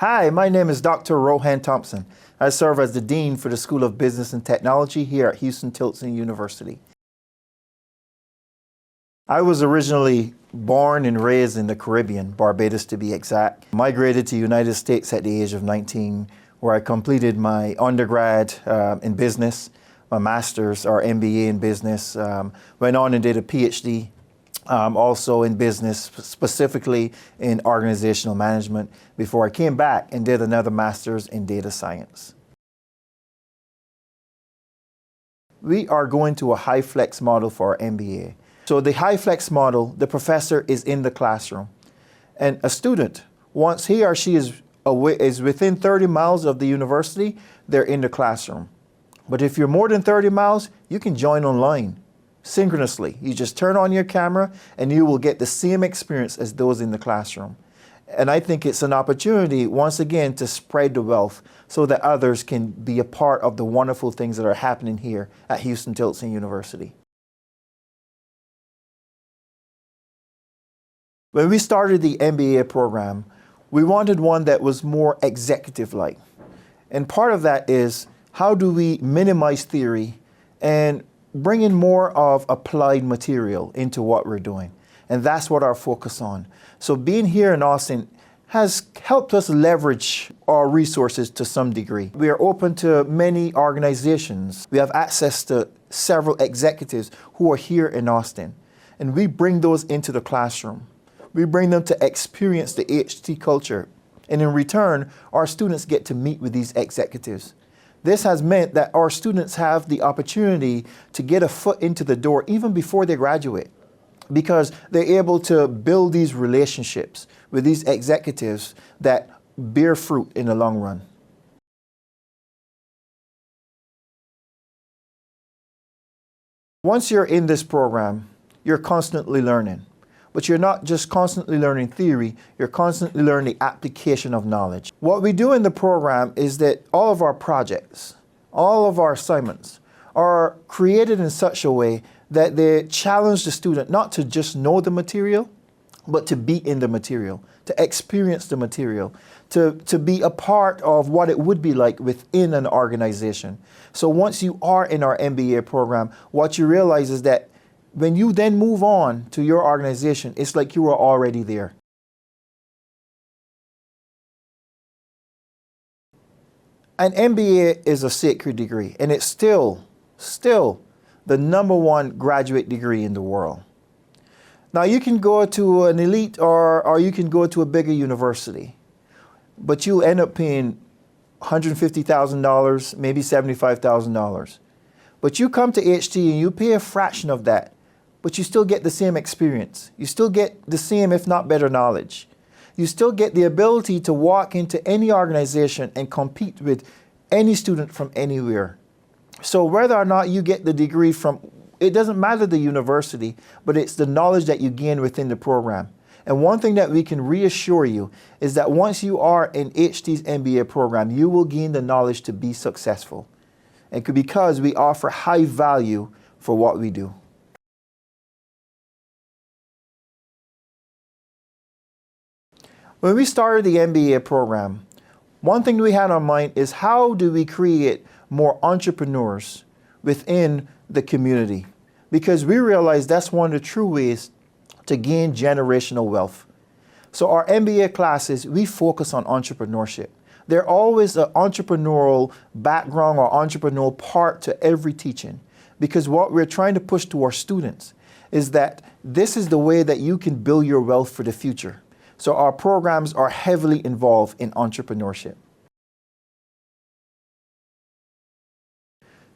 Hi, my name is Dr. Rohan Thompson. I serve as the Dean for the School of Business and Technology here at Huston-Tillotson University. I was originally born and raised in the Caribbean, Barbados to be exact. Migrated to the United States at the age of 19, where I completed my undergrad in business, my master's or MBA in business, went on and did a PhD also in business, specifically in organizational management, before I came back and did another master's in data science. We are going to a high flex model for our MBA. So the high flex model, the professor is in the classroom, and a student, once he or she is within 30 miles of the university, they're in the classroom. But if you're more than 30 miles, you can join online synchronously. You just turn on your camera and you will get the same experience as those in the classroom. And I think it's an opportunity, once again, to spread the wealth so that others can be a part of the wonderful things that are happening here at Huston-Tillotson University. When we started the MBA program, we wanted one that was more executive-like. And part of that is, how do we minimize theory and bring in more of applied material into what we're doing? And that's what our focus on. So being here in Austin has helped us leverage our resources to some degree. We are open to many organizations. We have access to several executives who are here in Austin. And we bring those into the classroom. We bring them to experience the HT culture. And in return, our students get to meet with these executives. This has meant that our students have the opportunity to get a foot into the door even before they graduate, because they're able to build these relationships with these executives that bear fruit in the long run. Once you're in this program, you're constantly learning. But you're not just constantly learning theory, you're constantly learning the application of knowledge. What we do in the program is that all of our projects, all of our assignments are created in such a way that they challenge the student not to just know the material, but to be in the material, to experience the material, to be a part of what it would be like within an organization. So once you are in our MBA program, what you realize is that when you then move on to your organization, it's like you were already there. An MBA is a sacred degree, and it's still the #1 graduate degree in the world. Now, you can go to an elite or you can go to a bigger university, but you'll end up paying $150,000, maybe $75,000. But you come to HT and you pay a fraction of that, but you still get the same experience. You still get the same, if not better, knowledge. You still get the ability to walk into any organization and compete with any student from anywhere. So whether or not you get the degree from, it doesn't matter the university, but it's the knowledge that you gain within the program. And one thing that we can reassure you is that once you are in HT's MBA program, you will gain the knowledge to be successful. And because we offer high value for what we do. When we started the MBA program, one thing we had on mind is how do we create more entrepreneurs within the community? Because we realized that's one of the true ways to gain generational wealth. So our MBA classes, we focus on entrepreneurship. There's always an entrepreneurial background or entrepreneurial part to every teaching, because what we're trying to push to our students is that this is the way that you can build your wealth for the future. So our programs are heavily involved in entrepreneurship.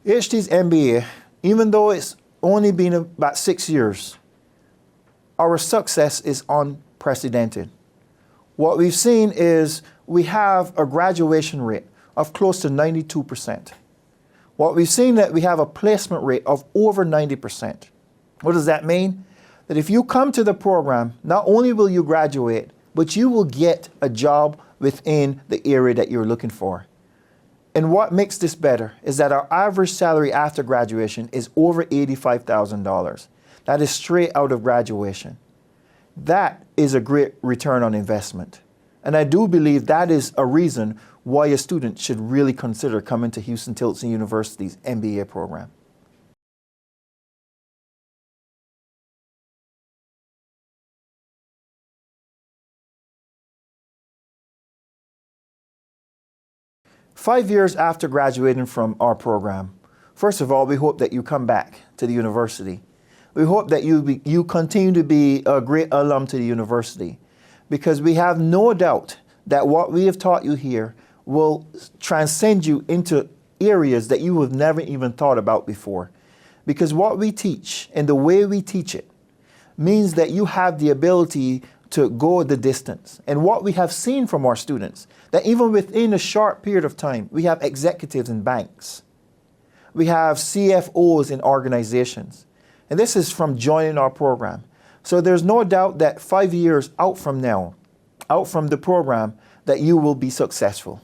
HT's MBA, even though it's only been about 6 years, our success is unprecedented. What we've seen is we have a graduation rate of close to 92%. What we've seen that we have a placement rate of over 90%. What does that mean? That if you come to the program, not only will you graduate, but you will get a job within the area that you're looking for. And what makes this better is that our average salary after graduation is over $85,000. That is straight out of graduation. That is a great return on investment. And I do believe that is a reason why a student should really consider coming to Huston-Tillotson University's MBA program. Five years after graduating from our program, first of all, we hope that you come back to the university. We hope that you continue to be a great alum to the university, because we have no doubt that what we have taught you here will transcend you into areas that you have never even thought about before. Because what we teach and the way we teach it means that you have the ability to go the distance. And what we have seen from our students, that even within a short period of time, we have executives in banks. We have CFOs in organizations. And this is from joining our program. So there's no doubt that 5 years out from now, out from the program, that you will be successful.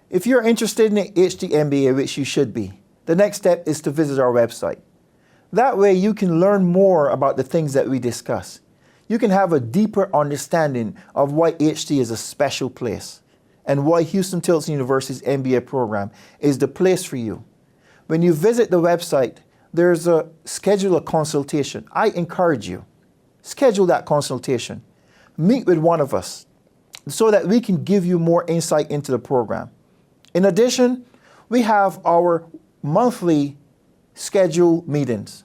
If you're interested in the HT MBA, which you should be, the next step is to visit our website. That way you can learn more about the things that we discuss. You can have a deeper understanding of why HT is a special place and why Huston-Tillotson University's MBA program is the place for you. When you visit the website, there's a schedule a consultation. I encourage you, schedule that consultation. Meet with one of us so that we can give you more insight into the program. In addition, we have our monthly scheduled meetings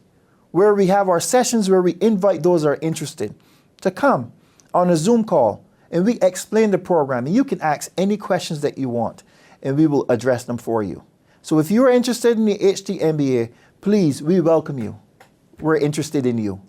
where we have our sessions where we invite those that are interested to come on a Zoom call, and we explain the program. And you can ask any questions that you want, and we will address them for you. So if you're interested in the HT MBA, please, we welcome you. We're interested in you.